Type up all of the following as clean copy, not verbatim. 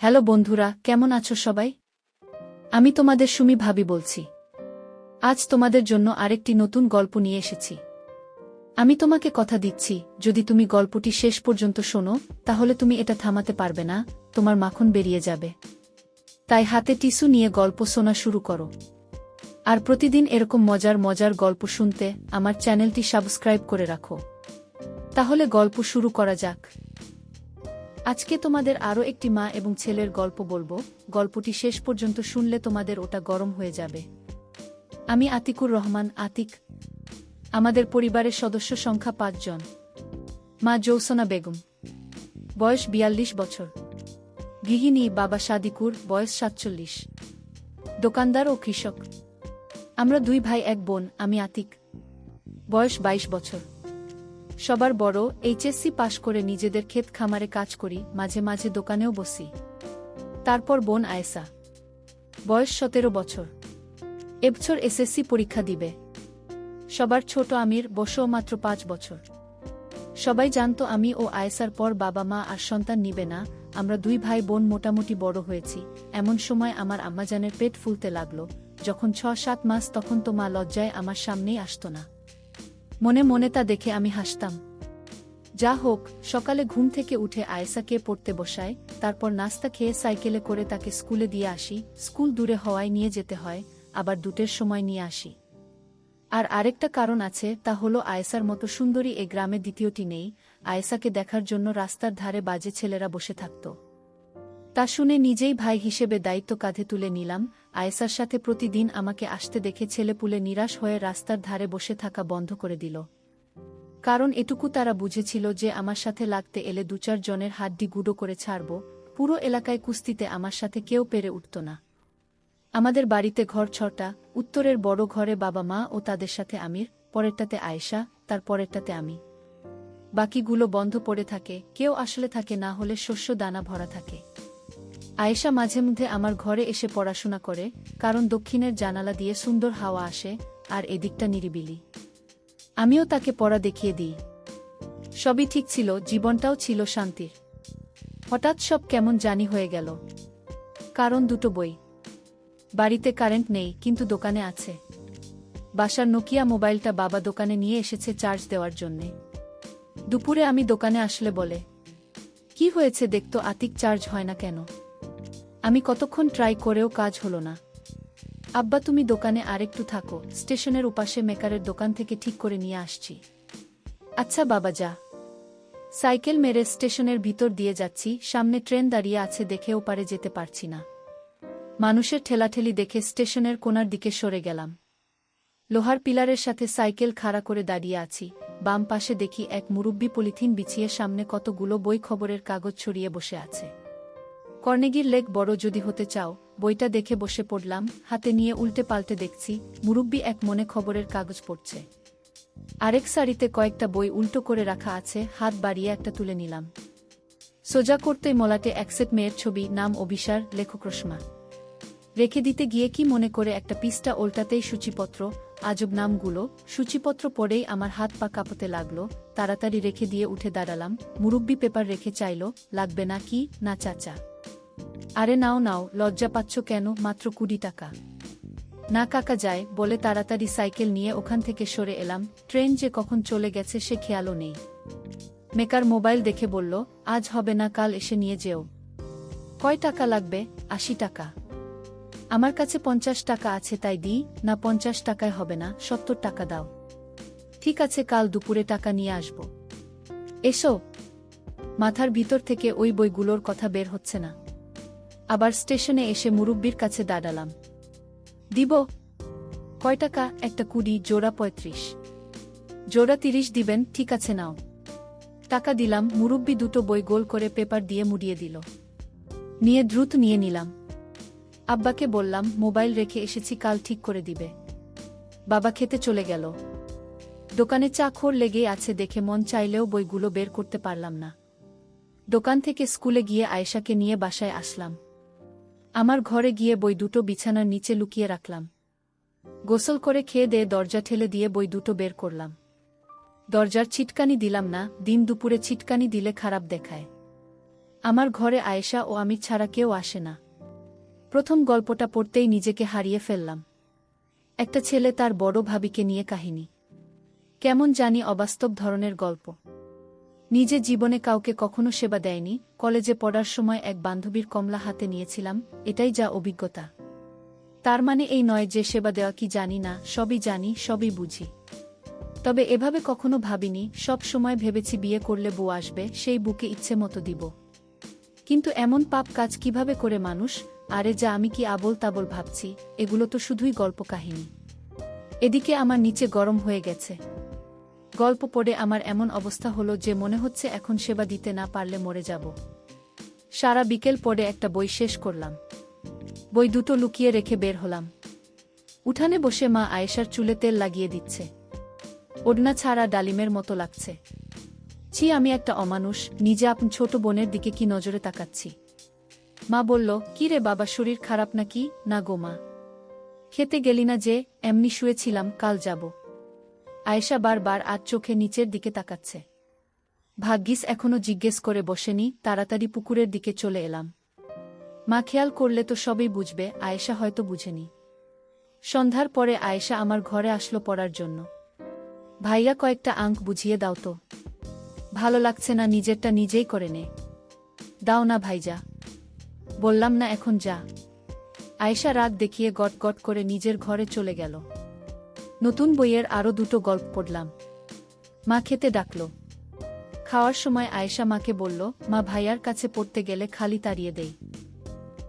Hello বন্ধুরা, কেমন আছো সবাই? আমি তোমাদের সুমি ভাবি বলছি। আজ তোমাদের জন্য আরেকটি নতুন গল্প নিয়ে এসেছি। আমি তোমাকে কথা দিচ্ছি, যদি তুমি গল্পটি শেষ পর্যন্ত শোনো, তাহলে তুমি এটা থামাতে পারবে না, তোমার মাখন বেরিয়ে যাবে। তাই হাতে টিস্যু নিয়ে গল্প শোনা শুরু করো। আর প্রতিদিন এরকম মজার মজার গল্প শুনতে আমার চ্যানেলটি সাবস্ক্রাইব করে রাখো। তাহলে গল্প শুরু করা যাক। আজকে তোমাদের আরও একটি মা এবং ছেলের গল্প বলবো। গল্পটি শেষ পর্যন্ত শুনলে তোমাদের ওটা গরম হয়ে যাবে। আমি আতিকুর রহমান, আতিক। আমাদের পরিবারের সদস্য সংখ্যা ৫ জন। মা জৌসনা বেগম, বয়স ৪২ বছর। গৃহিণী বাবা সাদিকুর, বয়স ৪৭। দোকানদার ও কৃষক। আমরা ২ ভাই ১ বোন। আমি আতিক, বয়স ২২ বছর। সবার বড়, এইচএসসি পাশ করে নিজেদের ক্ষেত খামারে কাজ করি, মাঝে মাঝে দোকানেও বসি। তারপর বোন আয়েশা, বয়স ১৭ বছর। এবছর এসএসসি পরীক্ষা দিবে। সবার ছোট আমির, বয়সও মাত্র ৫ বছর। সবাই জানত আমি ও আয়েশার পর বাবা মা আর সন্তান নিবে না। আমরা ২ ভাই বোন মোটামুটি বড় হয়েছি। এমন সময় আমার আম্মাজানের পেট ফুলতে লাগলো। যখন ৬-৭ মাস, তখন তো মা লজ্জায় আমার সামনেই আসত না। মনে মনে তা দেখে আমি হাসতাম। যা হোক, সকালে ঘুম থেকে উঠে আয়েশাকে পড়তে বসায়, তারপর নাস্তা খেয়ে সাইকেলে করে তাকে স্কুলে দিয়ে আসি। স্কুল দূরে হওয়ায় নিয়ে যেতে হয়, আবার ২টের সময় নিয়ে আসি। আর আরেকটা কারণ আছে, তা হলো আয়েশার মতো সুন্দরী এ গ্রামে দ্বিতীয়টি নেই। আয়েশাকে দেখার জন্য রাস্তার ধারে বাজে ছেলেরা বসে থাকত। তা শুনে নিজেই ভাই হিসেবে দায়িত্ব কাঁধে তুলে নিলাম। আয়েশার সাথে প্রতিদিন আমাকে আসতে দেখে ছেলেপুলে নিরাশ হয়ে রাস্তার ধারে বসে থাকা বন্ধ করে দিল। কারণ এটুকু তারা বুঝেছিল যে আমার সাথে লাগতে এলে ২-৪ জনের হাড্ডি গুঁড়ো করে ছাড়ব। পুরো এলাকায় কুস্তিতে আমার সাথে কেউ পেরে উঠত না। আমাদের বাড়িতে ঘর ৬টা। উত্তরের বড় ঘরে বাবা মা ও তাদের সাথে আমির, পরেরটাতে আয়েশা, তার পরেরটাতে আমি। বাকিগুলো বন্ধ পড়ে থাকে, কেউ আসলে থাকে না হলে শস্য দানা ভরা থাকে। আয়েশা মাঝে মধ্যে আমার ঘরে এসে পড়াশোনা করে, কারণ দক্ষিণের জানালা দিয়ে সুন্দর হাওয়া আসে, আর এদিকটা নিরিবিলি। আমিও তাকে পড়া দেখিয়ে দিই। সবই ঠিক ছিল, জীবনটাও ছিল শান্তির। হঠাৎ সব কেমন জানি হয়ে গেল। কারণ ২টো বই। বাড়িতে কারেন্ট নেই, কিন্তু দোকানে আছে। বাসার নোকিয়া মোবাইলটা বাবা দোকানে নিয়ে এসেছে চার্জ দেওয়ার জন্যে। দুপুরে আমি দোকানে আসলে বলে, কি হয়েছে দেখতো আতিক, চার্জ হয় না কেন? আমি কতক্ষণ ট্রাই করেও কাজ হলো না। আব্বা তুমি দোকানে আরেকটু থাকো, স্টেশনের উপাশে মেকারের দোকান থেকে ঠিক করে নিয়ে আসছি। আচ্ছা বাবা, যা। সাইকেল মেরে স্টেশনের ভিতর দিয়ে যাচ্ছি, সামনে ট্রেন দাঁড়িয়ে আছে দেখে ওপারে যেতে পারছি না। মানুষের ঠেলাঠেলি দেখে স্টেশনের কোণার দিকে সরে গেলাম। লোহার পিলারের সাথে সাইকেল খাড়া করে দাঁড়িয়ে আছি। বাম পাশে দেখি এক মুরব্বি পলিথিন বিছিয়ে সামনে কতগুলো বই খবরের কাগজ ছড়িয়ে বসে আছে। কর্নেগির লেক বড় যদি হতে চাও, বইটা দেখে বসে পড়লাম। হাতে নিয়ে উল্টে পাল্টে দেখছি মুরব্বি এক মনে খবরের কাগজ পড়ছে। আরেক সারিতে কয়েকটা বই উল্টো করে রাখা আছে, হাত বাড়িয়ে একটা তুলে নিলাম। সোজা করতেই মলাটে এক সেট মেয়ের ছবি, নাম অভিসার, লেখক রসমা। রেখে দিতে গিয়ে কি মনে করে একটা পৃষ্ঠা ওল্টাতেই সূচিপত্র। আজব নামগুলো। সূচিপত্র পড়েই আমার হাত পা কাঁপতে লাগলো। তাড়াতাড়ি রেখে দিয়ে উঠে দাঁড়ালাম। মুরব্বি পেপার রেখে চাইল, লাগবে না কি? না চাচা। আরে নাও নাও, লজ্জা পাচ্ছ কেন? মাত্র ২০ টাকা। না কাকা, যায় বলে তাড়াতাড়ি সাইকেল নিয়ে ওখান থেকে সরে এলাম। ট্রেন যে কখন চলে গেছে সে খেয়ালও নেই। মেকার মোবাইল দেখে বলল, আজ হবে না, কাল এসে নিয়ে যেও। কয় টাকা লাগবে? ৮০ টাকা। আমার কাছে ৫০ টাকা আছে, তাই দিই না। ৫০ টাকায় হবে না, ৭০ টাকা দাও। ঠিক আছে, কাল দুপুরে টাকা নিয়ে আসব। এসো। মাথার ভিতর থেকে ওই বইগুলোর কথা বের হচ্ছে না। আবার স্টেশনে এসে মুরব্বির কাছে দাঁড়ালাম। দিব। কয় টাকা? একটা ২০, জোড়া ৩৫। জোড়া ৩০ দিবেন? ঠিক আছে নাও। টাকা দিলাম। মুরব্বি ২টো বই গোল করে পেপার দিয়ে মুড়িয়ে দিল। নিয়ে দ্রুত নিয়ে নিলাম। আব্বাকে বললাম, মোবাইল রেখে এসেছি, কাল ঠিক করে দিবে। বাবা খেতে চলে গেল। দোকানে চাখর লেগেই আছে দেখে মন চাইলেও বইগুলো বের করতে পারলাম না। দোকান থেকে স্কুলে গিয়ে আয়েশাকে নিয়ে বাসায় আসলাম। আমার ঘরে গিয়ে বই ২টো বিছানার নিচে লুকিয়ে রাখলাম। গোসল করে খেয়ে দিয়ে দরজা ঠেলে দিয়ে বই ২টো বের করলাম। দরজার ছিটকানি দিলাম না, দিন দুপুরে ছিটকানি দিলে খারাপ দেখায়। আমার ঘরে আয়েশা ও আমি ছাড়া কেউ আসে না। প্রথম গল্পটা পড়তেই নিজেকে হারিয়ে ফেললাম। একটা ছেলে তার বড় ভাবিকে নিয়ে কাহিনী। কেমন জানি অবাস্তব ধরনের গল্প। নিজে জীবনে কাউকে কখনো সেবা দেয়নি, কলেজে পড়ার সময় এক বান্ধবীর কমলা হাতে নিয়েছিলাম, এটাই যা অভিজ্ঞতা। তার মানে এই নয় যে সেবা দেওয়া কি জানি না, সবই জানি, সবই বুঝি। তবে এভাবে কখনো ভাবিনি, সব সময় ভেবেছি বিয়ে করলে বউ আসবে, সেই বুকে ইচ্ছে মতো দিব। কিন্তু এমন পাপ কাজ কিভাবে করে মানুষ? আরে যা আমি কি আবোল তাবোল ভাবছি, এগুলো তো শুধুই গল্প কাহিনী। এদিকে আমার নিচে গরম হয়ে গেছে। গল্প পড়ে আমার এমন অবস্থা হলো যে মনে হচ্ছে এখন সেবা দিতে না পারলে মরে যাব। সারা বিকেল পড়ে একটা বই শেষ করলাম। বই দুটো লুকিয়ে রেখে বের হলাম। উঠানে বসে মা আয়েশার চুলে তেল লাগিয়ে দিচ্ছে। ওড়না ছাড়া ডালিমের মতো লাগছে। ছি, আমি একটা অমানুষ, নিজে আপন ছোট বোনের দিকে কি নজরে তাকাচ্ছি। মা বলল, কি রে বাবা, শরীর খারাপ নাকি? না গো মা। খেতে গেলি না যে? এমনি শুয়েছিলাম, কাল যাব। আয়েশা বারবার আজ চোখে নিচের দিকে তাকাচ্ছে। ভাগ্যিস এখনো জিজ্ঞেস করে বসেনি, তাড়াতাড়ি পুকুরের দিকে চলে এলাম। মা খেয়াল করলে তো সবই বুঝবে, আয়েশা হয়তো বুঝেনি। সন্ধ্যার পরে আয়েশা আমার ঘরে আসলো পড়ার জন্য। ভাইয়া কয়েকটা আঙ্ক বুঝিয়ে দাও তো। ভালো লাগছে না, নিজেরটা নিজেই করে নে। দাও না ভাইজা। বললাম না এখন যা। আয়েশা রাগ দেখিয়ে গট গট করে নিজের ঘরে চলে গেল। নতুন বইয়ের আরও দুটো গল্প পড়লাম। মা খেতে ডাকল। খাওয়ার সময় আয়েশা মাকে বলল, মা ভাইয়ার কাছে পড়তে গেলে খালি তাড়িয়ে দেই।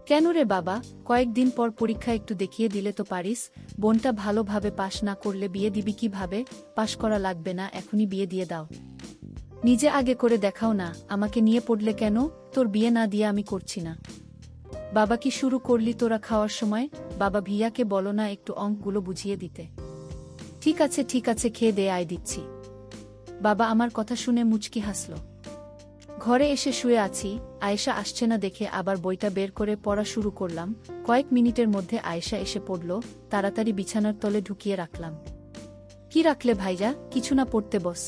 কেন রে বাবা, কয়েকদিন পর পরীক্ষা একটু দেখিয়ে দিলে তো পারিস। বোনটা ভালোভাবে পাশ না করলে বিয়ে দিবি কিভাবে? পাশ করা লাগবে না, এখনই বিয়ে দিয়ে দাও। নিজে আগে করে দেখাও না, আমাকে নিয়ে পড়লে কেন? তোর বিয়ে না দিয়ে আমি করছি না। বাবা কি শুরু করলি তোরা খাওয়ার সময়? বাবা ভিয়াকে বলো না একটু অঙ্কগুলো বুঝিয়ে দিতে। ঠিক আছে ঠিক আছে, খেয়ে দে, আয় দিচ্ছি। বাবা আমার কথা শুনে মুচকি হাসল। ঘরে এসে শুয়ে আছি, আয়েশা আসছে না দেখে আবার বইটা বের করে পড়া শুরু করলাম। কয়েক মিনিটের মধ্যে আয়েশা এসে পড়ল, তাড়াতাড়ি বিছানার তলে ঢুকিয়ে রাখলাম। কি রাখলে ভাইজা? কিছু না, পড়তে বস।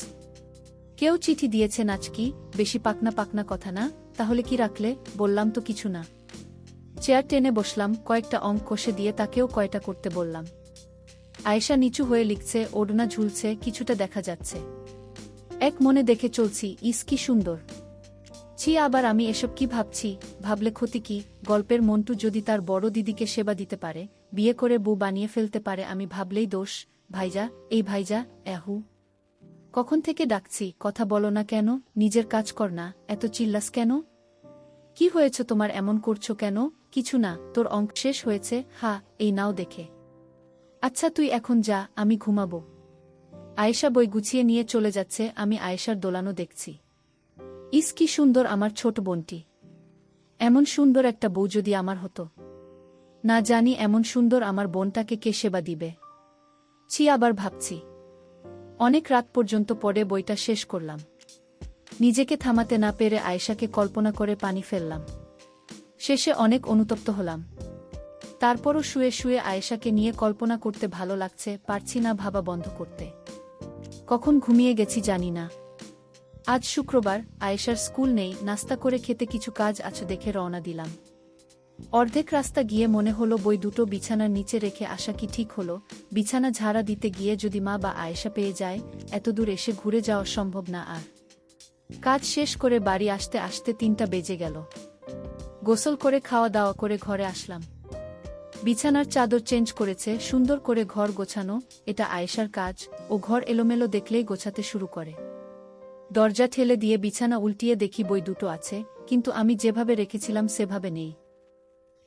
কেউ চিঠি দিয়েছে নাচকি? বেশি পাকনা পাকনা কথা না, তাহলে কি রাখলে? বললাম তো কিছু না। চেয়ার টেনে বসলাম, কয়েকটা অঙ্ক কষে দিয়ে তাকেও কয়টা করতে বললাম। আয়েশা নিচু হয়ে লিখছে, ওড়না ঝুলছে, কিছুটা দেখা যাচ্ছে। এক মনে দেখে চলছি, ইস কি সুন্দর। ছি, আবার আমি এসব কি ভাবছি? ভাবলে ক্ষতি কি? গল্পের মন্টু যদি তার বড় দিদিকে সেবা দিতে পারে, বিয়ে করে বউ বানিয়ে ফেলতে পারে, আমি ভাবলেই দোষ। ভাইজা, এই ভাইজা, এহু। কখন থেকে ডাকছি, কথা বলো না কেন? নিজের কাজ কর না, এত চিল্লাস কেন? কি হয়েছে তোমার, এমন করছো কেন? কিছু না, তোর অঙ্ক শেষ হয়েছে? হা, এই নাও দেখে। আচ্ছা তুই এখন যা, আমি ঘুমাবো। আয়েশা বই গুছিয়ে নিয়ে চলে যাচ্ছে, আমি আয়েশার দোলানো দেখছি। ইস কি সুন্দর আমার ছোট বোনটি। এমন সুন্দর একটা বউ যদি আমার হতো। না জানি এমন সুন্দর আমার বোনটাকে কে সেবা দিবে। ছি, আবার ভাবছি। অনেক রাত পর্যন্ত পড়ে বইটা শেষ করলাম। নিজেকে থামাতে না পেরে আয়েশাকে কল্পনা করে পানি ফেললাম। শেষে অনেক অনুতপ্ত হলাম। তারপরও শুয়ে শুয়ে আয়েশাকে নিয়ে কল্পনা করতে ভালো লাগছে, পারছি না ভাবা বন্ধ করতে। কখন ঘুমিয়ে গেছি জানি না। আজ শুক্রবার, আয়েশার স্কুল নেই, নাস্তা করে খেতে কিছু কাজ আছে দেখে রওনা দিলাম। অর্ধেক রাস্তা গিয়ে মনে হলো বই দুটো বিছানার নিচে রেখে আসা কি ঠিক হলো? বিছানা ঝাড়া দিতে গিয়ে যদি মা বা আয়েশা পেয়ে যায়, এত দূর এসে ঘুরে যাওয়া সম্ভব না আর। কাজ শেষ করে বাড়ি আসতে আসতে 3টা বেজে গেল। গোসল করে খাওয়া দাওয়া করে ঘরে আসলাম। বিছানার চাদর চেঞ্জ করেছে, সুন্দর করে ঘর গোছানো, এটা আয়েশার কাজ। ও ঘর এলোমেলো দেখলেই গোছাতে শুরু করে। দরজা ঠেলে দিয়ে বিছানা উল্টিয়ে দেখি বই দুটো আছে, কিন্তু আমি যেভাবে রেখেছিলাম সেভাবে নেই।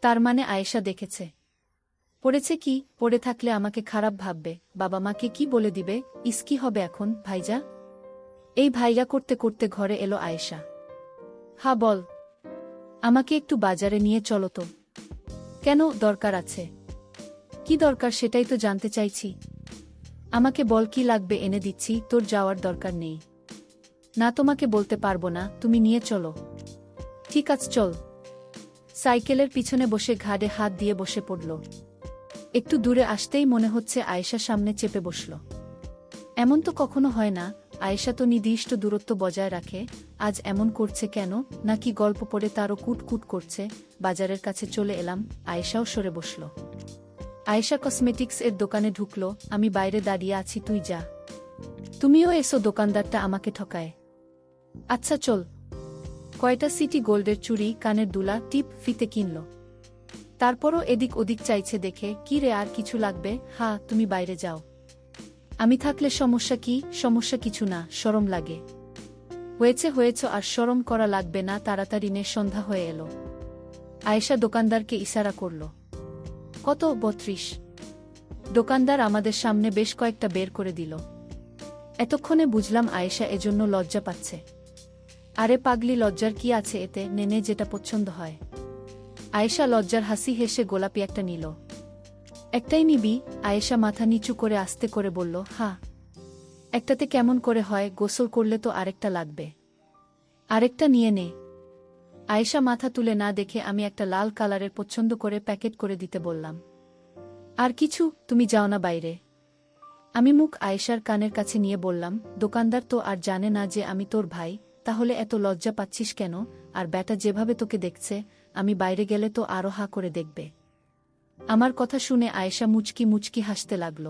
তার মানে আয়েশা দেখেছে। পড়েছে কি? পড়ে থাকলে আমাকে খারাপ ভাববে, বাবা মাকে কি বলে দিবে? ইস কি হবে এখন? ভাইজা। এই ভাইজা করতে করতে ঘরে এলো আয়েশা। হা বল। আমাকে একটু বাজারে নিয়ে চলো তো। কেন, দরকার আছে? কি দরকার সেটাই তো জানতে চাইছি। আমাকে বল কি লাগবে, এনে দিচ্ছি, তোর যাওয়ার দরকার নেই। না তোমাকে বলতে পারবো না, তুমি নিয়ে চলো। ঠিক আছে চল। সাইকেলের পিছনে বসে ঘাড়ে হাত দিয়ে বসে পড়ল। একটু দূরে আসতেই মনে হচ্ছে আয়েশা সামনে চেপে বসল। এমন তো কখনো হয় না, আয়েশা তো নির্দিষ্ট দূরত্ব বজায় রাখে, আজ এমন করছে কেন? নাকি গল্প পড়ে তারও কুটকুট করছে? বাজারের কাছে চলে এলাম, আয়েশাও সরে বসল। আয়েশা কসমেটিক্স এর দোকানে ঢুকলো, আমি বাইরে দাঁড়িয়ে আছি, তুই যা। তুমিও এসো, দোকানদারটা আমাকে ঠকায়। আচ্ছা চল। কয়টা সিটি গোল্ডের চুড়ি, কানের দুলা, টিপ, ফিতে কিনল। তারপরও এদিক ওদিক চাইছে দেখে, কি রে আর কিছু লাগবে? হ্যাঁ, তুমি বাইরে যাও। আমি থাকলে সমস্যা কি? সমস্যা কিছু না, শরম লাগে। হয়েছে আর শরম করা লাগবে না, তাড়াতাড়ি নে, সন্ধ্যা হয়ে এলো। আয়েশা দোকানদারকে ইশারা করল। কত? 32। দোকানদার আমাদের সামনে বেশ কয়েকটা বের করে দিল। এতক্ষণে বুঝলাম আয়েশা এজন্য লজ্জা পাচ্ছে। আরে পাগলি, লজ্জার কি আছে এতে? নেনে যেটা পছন্দ হয়। আয়েশা লজ্জার হাসি হেসে গোলাপি একটা নিল। একটাই নিবি? আয়েশা মাথা নিচু করে আস্তে করে বলল, হ্যাঁ। একটাতে কেমন করে হয়? গোসল করলে তো আরেকটা লাগবে। আরেকটা নিয়ে নে। আয়েশা মাথা তুলে না দেখে আমি একটা লাল কালারের পছন্দ করে প্যাকেট করে দিতে বললাম। আর কিছু? তুমি যাও না বাইরে। আমি মুখ আয়েশার কানের কাছে নিয়ে বললাম, দোকানদার তো আর জানে না যে আমি তোর ভাই, তাহলে এত লজ্জা পাচ্ছিস কেন? আর ব্যাটা যেভাবে তোকে দেখছে, আমি বাইরে গেলে তো আরো হা করে দেখবে। আমার কথা শুনে আয়েশা মুচকি মুচকি হাসতে লাগল।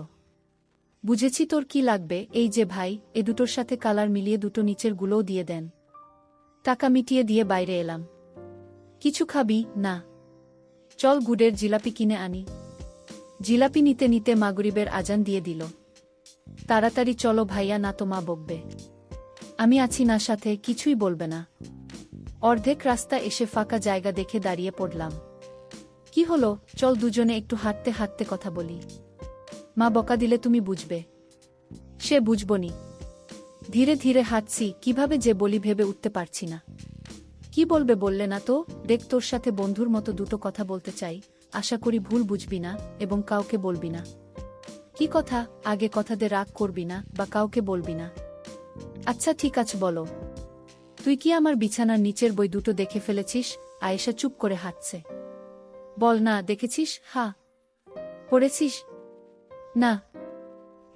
বুঝেছি তোর কি লাগবে, এই যে ভাই, এ দুটোর সাথে কালার মিলিয়ে দুটো নিচের গুলোও দিয়ে দেন। টাকা মিটিয়ে দিয়ে বাইরে এলাম। কিছু খাবি? না। চল গুড়ের জিলাপি কিনে আনি। জিলাপি নিতে নিতে মাগরিবের আজান দিয়ে দিল। তাড়াতাড়ি চলো ভাইয়া, না তো মা বকবে। আমি আছি না সাথে, কিছুই বলবে না। অর্ধেক রাস্তা এসে ফাঁকা জায়গা দেখে দাঁড়িয়ে পড়লাম। কি হলো? চল দুজনে একটু হাঁটতে হাঁটতে কথা বলি। মা বকা দিলে তুমি বুঝবে। সে বুঝবনি। ধীরে ধীরে হাঁটছি, কিভাবে যে বলি ভেবে উঠতে পারছি না। কি বলবে বললে না তো? দেখ, তোর সাথে বন্ধুর মতো দুটো কথা বলতে চাই, আশা করি ভুল বুঝবি না এবং কাউকে বলবি না। কি কথা? আগে কথা দে, রাগ করবি না বা কাউকে বলবি না। আচ্ছা ঠিক আছে, বলো। তুই কি আমার বিছানার নিচের বই দুটো দেখে ফেলেছিস? আয়েশা চুপ করে হাঁটছে। বল না, দেখেছিস? হ্যাঁ। পড়েছিস? না।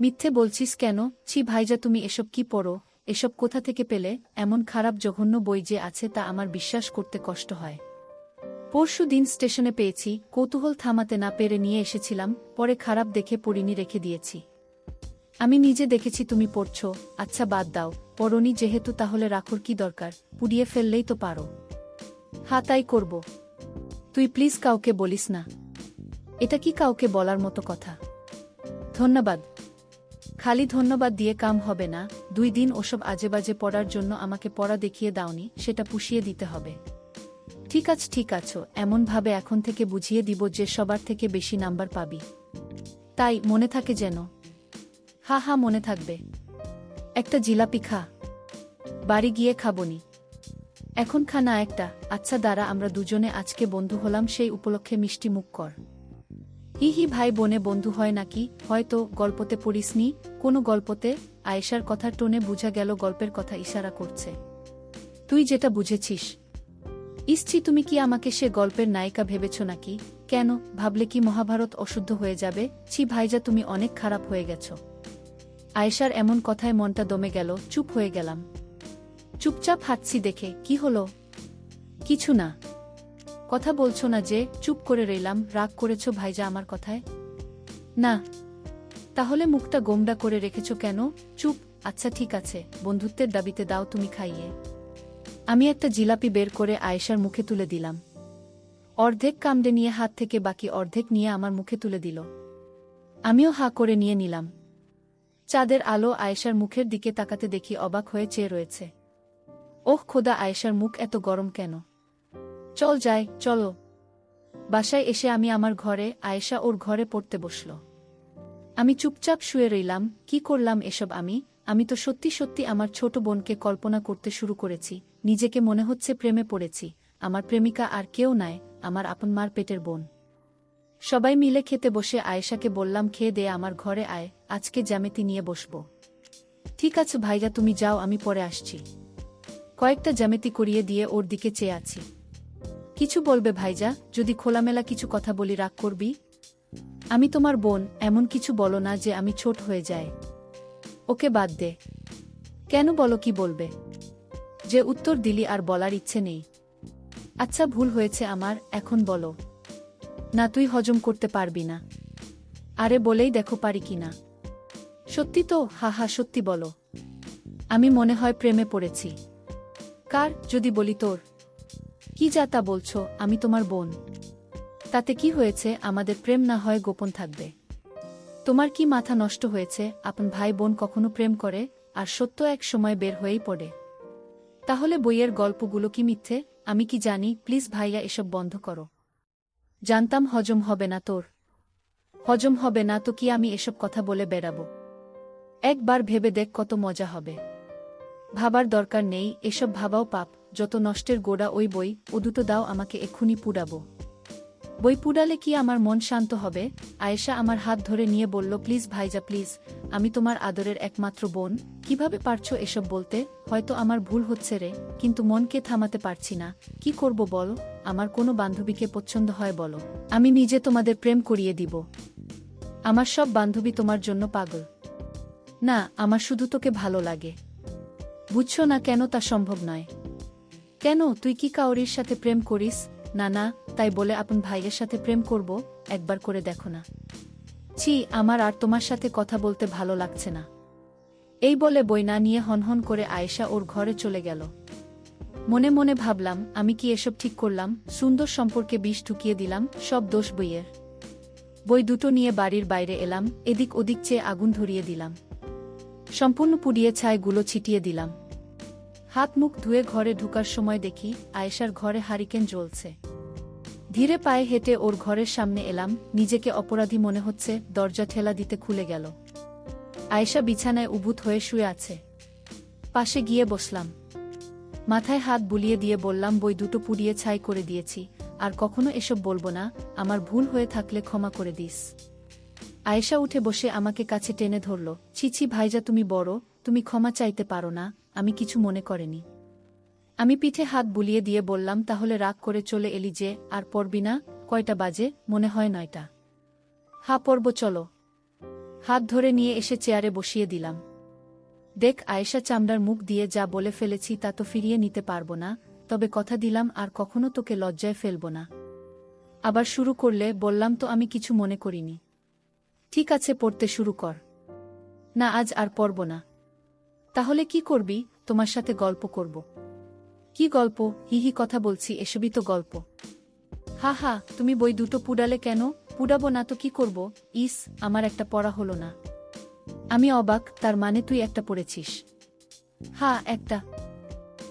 মিথ্যে বলছিস কেন? ছি ভাইজা, তুমি এসব কি পড়ো? এসব কোথা থেকে পেলে? এমন খারাপ জঘন্য বই যে আছে তা আমার বিশ্বাস করতে কষ্ট হয়। পরশু দিন স্টেশনে পেয়েছি, কৌতূহল থামাতে না পেরে নিয়ে এসেছিলাম, পরে খারাপ দেখে পড়িনি, রেখে দিয়েছি। আমি নিজে দেখেছি তুমি পড়ছ। আচ্ছা বাদ দাও, পড়নি যেহেতু তাহলে রাখোর কি দরকার? পুড়িয়ে ফেললেই তো পারো। হ্যাঁ তাই করব। তুই প্লিজ কাউকে বলিস না। এটা কি কাউকে বলার মতো কথা? ধন্যবাদ। খালি ধন্যবাদ দিয়ে কাম হবে না, 2 দিন ওসব আজেবাজে পড়ার জন্য আমাকে পড়া দেখিয়ে দাওনি, সেটা পুষিয়ে দিতে হবে। ঠিক আছে, এমনভাবে এখন থেকে বুঝিয়ে দিব যে সবার থেকে বেশি নাম্বার পাবি। তাই মনে থাকে যেন। হ্যাঁ মনে থাকবে। একটা জিলাপি খা। বাড়ি গিয়ে খাবনি। এখন খা না একটা। আচ্ছা দাঁড়া, আমরা দুজনে আজকে বন্ধু হলাম, সেই উপলক্ষে মিষ্টি মুখ কর। হি ভাই বোনে বন্ধু হয় নাকি? হয়তো গল্পতে পড়িসনি। কোনো গল্পতে? আয়েশার কথার টোনে বোঝা গেল গল্পের কথা ইশারা করছে। তুই যেটা বুঝেছিস। ইসছি, তুমি কি আমাকে সে গল্পের নায়িকা ভেবেছ নাকি? কেন? ভাবলে কি মহাভারত অশুদ্ধ হয়ে যাবে? ছি ভাইজা, তুমি অনেক খারাপ হয়ে গেছ। আয়েশার এমন কথায় মনটা দমে গেল, চুপ হয়ে গেলাম। চুপচাপ হাঁটছি দেখে। কি হলো? কিছু না। কথা বলছো না যে? চুপ করে রইলাম। রাগ করেছ ভাইজা আমার কথায়? না। তাহলে মুখটা গোমড়া করে রেখেছ কেন? চুপ। আচ্ছা ঠিক আছে, বন্ধুত্বের দাবিতে দাও তুমি খাইয়ে। আমি একটা জিলাপি বের করে আয়েশার মুখে তুলে দিলাম। অর্ধেক কামড়ে নিয়ে হাত থেকে বাকি অর্ধেক নিয়ে আমার মুখে তুলে দিল। আমিও হা করে নিয়ে নিলাম। চাঁদের আলো আয়েশার মুখের দিকে তাকাতে দেখি অবাক হয়ে চেয়ে রয়েছে। ওহ খোদা, আয়েশার মুখ এত গরম কেন? চল যাই, চলো। বাসায় এসে আমি আমার ঘরে, আয়েশা ওর ঘরে পড়তে বসল। আমি চুপচাপ শুয়ে রইলাম। কি করলাম এসব আমি তো সত্যি সত্যি আমার ছোট বোনকে কল্পনা করতে শুরু করেছি। নিজেকে মনে হচ্ছে প্রেমে পড়েছি। আমার প্রেমিকা আর কেউ নয়, আমার আপন মার পেটের বোন। সবাই মিলে খেতে বসে আয়েশাকে বললাম, খেয়ে দে, আমার ঘরে আয়, আজকে জ্যামিতি নিয়ে বসব। ঠিক আছে ভাইরা, তুমি যাও, আমি পরে আসছি। কয়েকটা জ্যামিতি করিয়ে দিয়ে ওর দিকে চেয়ে আছি। কিছু বলবে ভাইজা? যদি খোলামেলা কিছু কথা বলি রাগ করবি? আমি তোমার বোন, এমন কিছু বলো না যে আমি ছোট হয়ে যাই। ওকে বাদ দে। কেন বলো, কি বলবে? যে উত্তর দিলি আর বলার ইচ্ছে নেই। আচ্ছা, ভুল হয়েছে আমার, এখন বলো। না, তুই হজম করতে পারবি না। আরে বলেই দেখো পারি কিনা। সত্যি তো? হা হা, সত্যি বলো। আমি মনে হয় প্রেমে পড়েছি। কার? যদি বলি তোর। কি যা তা বলছো? আমি তোমার বোন। তাতে কি হয়েছে? আমাদের প্রেম না হয় গোপন থাকবে। তোমার কি মাথা নষ্ট হয়েছে? আপন ভাই বোন কখনো প্রেম করে? আর সত্য এক সময় বের হয়েই পড়ে। তাহলে বইয়ের গল্পগুলো কি মিথ্যে? আমি কি জানি? প্লিজ ভাইয়া, এসব বন্ধ করো। জানতাম হজম হবে না তোর। হজম হবে না তো কি আমি এসব কথা বলে বেড়াবো? একবার ভেবে দেখ কত মজা হবে। ভাবার দরকার নেই, এসব ভাবাও পাপ। যত নষ্টের গোড়া ওই বই। ও দুটো দাও আমাকে, এক্ষুনি পুড়াবো। বই পুড়ালে কি আমার মন শান্ত হবে? আয়েশা আমার হাত ধরে নিয়ে বলল, প্লিজ ভাইজা প্লিজ, আমি তোমার আদরের একমাত্র বোন। কিভাবে পারছো এসব বলতে? হয়তো আমার ভুল হচ্ছে রে, কিন্তু মনকে থামাতে পারছি না। কি করব বলো? আমার কোনো বান্ধবীকে পছন্দ হয় বলো? আমি নিজে তোমাদের প্রেম করিয়ে দিব। আমার সব বান্ধবী তোমার জন্য পাগল। না, আমার শুধু তোকে ভালো লাগে। বুঝছো না কেন তা সম্ভব নয়? কেন, তুই কি কাউরির সাথে প্রেম করিস? না না, তাই বলে আপন ভাইয়ের সাথে প্রেম করব? একবার করে দেখো না। ছি, আমার আর তোমার সাথে কথা বলতে ভালো লাগছে না। এই বলে বই না নিয়ে হনহন করে আয়েশা ওর ঘরে চলে গেল। মনে মনে ভাবলাম, আমি কি এসব ঠিক করলাম? সুন্দর সম্পর্কে বিষ ঢুকিয়ে দিলাম, সব দোষ বইয়ের। বই দুটো নিয়ে বাড়ির বাইরে এলাম, এদিক ওদিক চেয়ে আগুন ধরিয়ে দিলাম। সম্পূর্ণ পুড়িয়ে ছাইগুলো ছিটিয়ে দিলাম। হাত মুখ ধুয়ে ঘরে ঢুকার সময় দেখি আয়েশার ঘরে হারিকেন জ্বলছে। ধীরে পায়ে হেঁটে ওর ঘরের সামনে এলাম, নিজেকে অপরাধী মনে হচ্ছে। দরজা ঠেলা দিতে খুলে গেল। আয়েশা বিছানায় উবুথ হয়ে শুয়ে আছে। পাশে গিয়ে বসলাম। মাথায় হাত বুলিয়ে দিয়ে বললাম, বই দুটো পুড়িয়ে ছাই করে দিয়েছি, আর কখনো এসব বলবো না। আমার ভুল হয়ে থাকলে ক্ষমা করে দিস। আয়েশা উঠে বসে আমাকে কাছে টেনে ধরল। ছি ছি ভাইজা, তুমি বড়, তুমি ক্ষমা চাইতে পারো না? আমি কিছু মনে করিনি। আমি পিঠে হাত বুলিয়ে দিয়ে বললাম, তাহলে রাগ করে চলে এলি যে? আর পড়বি না? কয়টা বাজে? মনে হয় 9টা। হা, পড়ব, চলো। হাত ধরে নিয়ে এসে চেয়ারে বসিয়ে দিলাম। দেখ আয়েশা, চামড়ার মুখ দিয়ে যা বলে ফেলেছি তা তো ফিরিয়ে নিতে পারবো না, তবে কথা দিলাম আর কখনো তোকে লজ্জায় ফেলব না। আবার শুরু করলে? বললাম তো আমি কিছু মনে করিনি। ঠিক আছে, পড়তে শুরু কর। না, আজ আর পড়ব না। তাহলে কি করবি? তোমার সাথে গল্প করব। কি গল্প? হিহি, কথা বলছি, এসবই তো গল্প। হা হা, তুমি বই দুটো পুড়ালে কেন? পুড়াবো না তো কি করব? ইস, আমার একটা পড়া হলো না। আমি অবাক, তার মানে তুই একটা পড়েছিস? হা, একটা।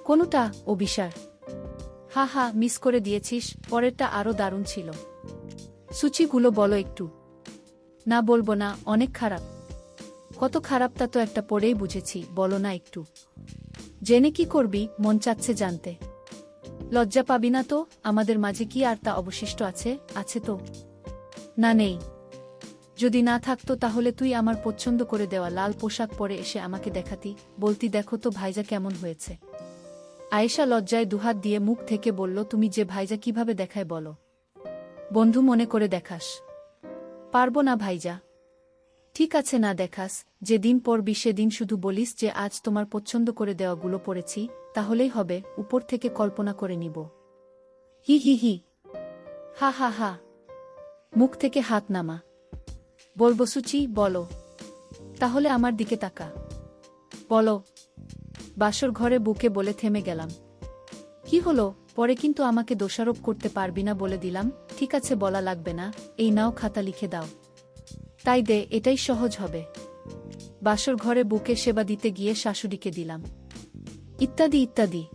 কোনটা? অভিসার। হা হা, মিস করে দিয়েছিস, পরেরটা আরও দারুণ ছিল। সূচিগুলো বলো একটু। না, বলবো না, অনেক খারাপ। কত খারাপ তা তো একটা পড়েই বুঝেছি, বলো না একটু। জেনে কি করবি? মন চাচ্ছে জানতে। লজ্জা পাবি না তো? আমাদের মাঝে কি আর তা অবশিষ্ট আছে? আছে তো? না, নেই। যদি না থাকতো তাহলে তুই আমার পছন্দ করে দেওয়া লাল পোশাক পরে এসে আমাকে দেখাতি, বলতি, দেখো তো ভাইজা কেমন হয়েছে। আয়েশা লজ্জায় দুহাত দিয়ে মুখ থেকে বলল, তুমি যে ভাইজা কিভাবে দেখায় বলো? বন্ধু মনে করে দেখাস? পারবো না ভাইজা। ঠিক আছে, না দেখাস। যেদিন পড়বি সেদিন শুধু বলিস যে আজ তোমার পছন্দ করে দেওয়াগুলো পড়েছি, তাহলেই হবে। উপর থেকে কল্পনা করে নিব। হি হি হি। হা হা হা। মুখ থেকে হাত নামা। বলবো সুচি, বলো। তাহলে আমার দিকে তাকা। বলো। বাসর ঘরে বুকে বলে থেমে গেলাম। কি হলো? পরে কিন্তু আমাকে দোষারোপ করতে পারবি না বলে দিলাম। ঠিক আছে, বলা লাগবে না। এই নাও, খাতা লিখে দাও। তাই দে, এটাই সহজ হবে। বাসর ঘরে বুকে সেবা দিতে গিয়ে শাশুড়িকে দিলাম। ইত্যাদি ইত্যাদি।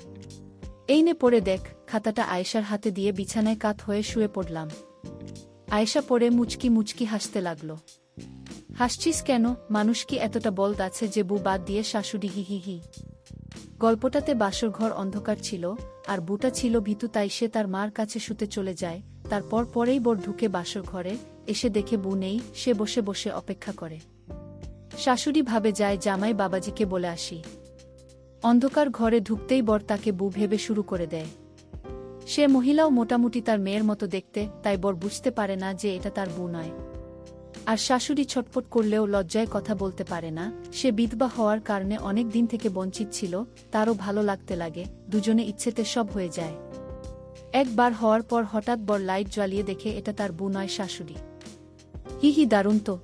এই নে পড়ে দেখ। খাতাটা আয়েশার হাতে দিয়ে বিছানায় কাত হয়ে শুয়ে পড়লাম। আয়েশা পড়ে মুচকি মুচকি হাসতে লাগল। হাসছিস কেন? মানুষ কি এতটা বলদ আছে যে বউ বাদ দিয়ে শাশুড়ি? হি হি হি। গল্পটাতে বাসর ঘর অন্ধকার ছিল, আর বুটা ছিল ভীতু, তাই সে তার মার কাছে শুতে চলে যায়। তারপর পরেই বর ঢুকে বাসর ঘরে, এসে দেখে বউ নেই, সে বসে বসে অপেক্ষা করে। শাশুড়ি ভাবে যায় জামাই বাবাজিকে বলে আসি। অন্ধকার ঘরে ঢুকতেই বর তাকে বউ ভেবে শুরু করে দেয়। সে মহিলাও মোটামুটি তার মেয়ের মতো দেখতে, তাই বর বুঝতে পারে না যে এটা তার বউ নয়। আর শাশুড়ি ছটফট করলেও লজ্জায় কথা বলতে পারে না, সে বিধবা হওয়ার কারণে অনেক দিন থেকে বঞ্চিত ছিল, তারও ভালো লাগতে লাগে, দুজনে ইচ্ছেতে সব হয়ে যায়। একবার হওয়ার পর হঠাৎ বর লাইট জ্বালিয়ে দেখে এটা তার বউ নয় শাশুড়ি। হি দারুণ তো।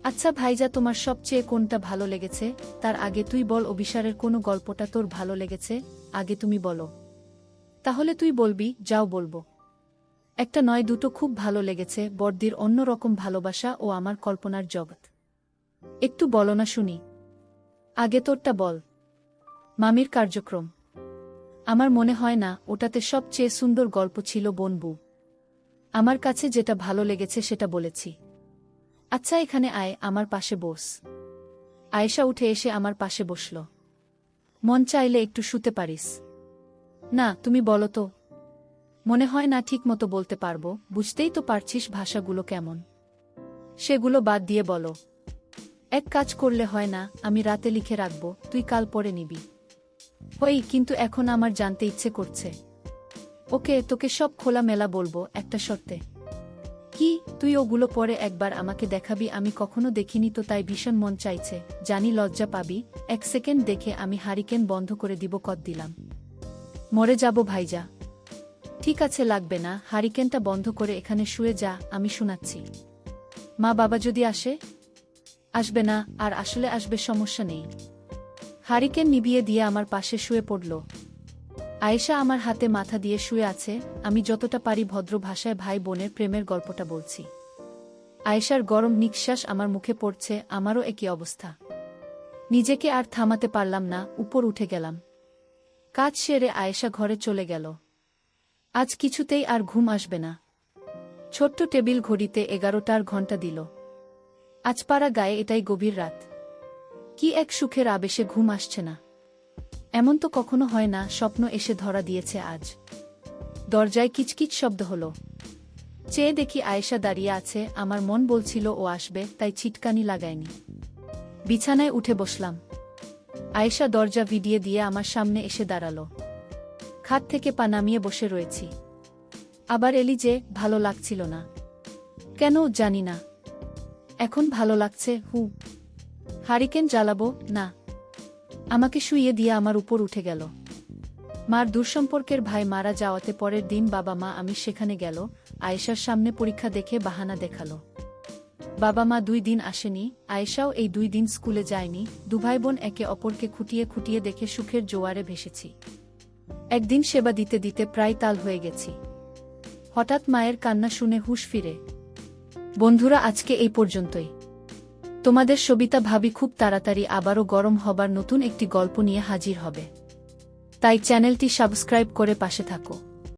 আচ্ছা ভাইজা, তোমার সবচেয়ে কোনটা ভালো লেগেছে? তার আগে তুই বল, অভিসারের কোনো গল্পটা তোর ভালো লেগেছে? আগে তুমি বলো, তাহলে তুই বলবি। যাও বলবো। একটা নয়, দুটো খুব ভালো লেগেছে। বড়দির অন্যরকম ভালোবাসা ও আমার কল্পনার জগৎ। একটু বলো না শুনি। আগে তোরটা বল। মামির কার্যক্রম। আমার মনে হয় না ওটাতে সবচেয়ে সুন্দর গল্প ছিল বনবু। আমার কাছে যেটা ভালো লেগেছে সেটা বলেছি। আচ্ছা এখানে আয়, আমার পাশে বস। আয়েশা উঠে এসে আমার পাশে বসল। মন চাইলে একটু শুতে পারিস। না, তুমি বলো তো। মনে হয় না ঠিক মতো বলতে পারবো, বুঝতেই তো পারছিস ভাষাগুলো কেমন। সেগুলো বাদ দিয়ে বলো। এক কাজ করলে হয় না, আমি রাতে লিখে রাখবো, তুই কাল পরে নিবি। ওই কিন্তু এখন আমার জানতে ইচ্ছে করছে। ওকে, তোকে সব খোলামেলা বলবো, একটা শর্তে। কি? তুই ওগুলো পরে একবার আমাকে দেখাবি। আমি কখনো দেখিনি তো, তাই ভীষণ মন চাইছে। জানি লজ্জা পাবি। 1 সেকেন্ড দেখে আমি হারিকেন বন্ধ করে দিব। কদ দিলাম। মরে যাব ভাইজা। ঠিক আছে, লাগবে না। হারিকেনটা বন্ধ করে এখানে শুয়ে যা, আমি শোনাচ্ছি। মা বাবা যদি আসে? আসবে না। আর আসলে আসবে, সমস্যা নেই। হারিকেন নিভিয়ে দিয়ে আমার পাশে শুয়ে পড়ল। আয়েশা আমার হাতে মাথা দিয়ে শুয়ে আছে। আমি যতটা পারি ভদ্র ভাষায় ভাই বোনের প্রেমের গল্পটা বলছি। আয়েশার গরম নিঃশ্বাস আমার মুখে পড়ছে। আমারও একই অবস্থা। নিজেকে আর থামাতে পারলাম না, উপর উঠে গেলাম। কাজ সেরে আয়েশা ঘরে চলে গেল। আজ কিছুতেই আর ঘুম আসবে না। ছোট্ট টেবিল ঘড়িতে 11টার ঘণ্টা দিল। আজ পাড়া গায়ে এটাই গভীর রাত। কি এক সুখের আবেশে ঘুম আসছে না। এমন তো কখনো হয় না। স্বপ্ন এসে ধরা দিয়েছে আজ। দরজায় কিচকিচ শব্দ হলো। চেয়ে দেখি আয়েশা দাঁড়িয়ে আছে। আমার মন বলছিল ও আসবে, তাই ছিটকানি লাগায়নি। বিছানায় উঠে বসলাম। আয়েশা দরজা ভিডিয়ে দিয়ে আমার সামনে এসে দাঁড়ালো। খাট থেকে পা নামিয়ে বসে রয়েছি। আবার এলি যে? ভালো লাগছিল না কেন জানি না, এখন ভালো লাগছে। হারিকেন জ্বালাবো না? আমাকে শুইয়ে দিয়ে আমার উপর উঠে গেল। মার দূরসম্পর্কের ভাই মারা যাওয়াতে পরের দিন বাবা মা আমি সেখানে গেল। আয়েশার সামনে পরীক্ষা দেখে বাহানা দেখালো। বাবা মা 2 দিন আসেনি। আয়েশাও এই 2 দিন স্কুলে যায়নি। দুভাই বোন একে অপরকে খুঁটিয়ে খুঁটিয়ে দেখে সুখের জোয়ারে ভেসেছি। একদিন সেবা দিতে দিতে প্রায় তাল হয়ে গেছি। হঠাৎ মায়ের কান্না শুনে হুঁশ ফিরে। বন্ধুরা, আজকে এই পর্যন্তই। তোমাদের সবিতা ভাবি খুব তাড়াতাড়ি আবারও গরম হবার নতুন একটি গল্প নিয়ে হাজির হবে। তাই চ্যানেলটি সাবস্ক্রাইব করে পাশে থাকো।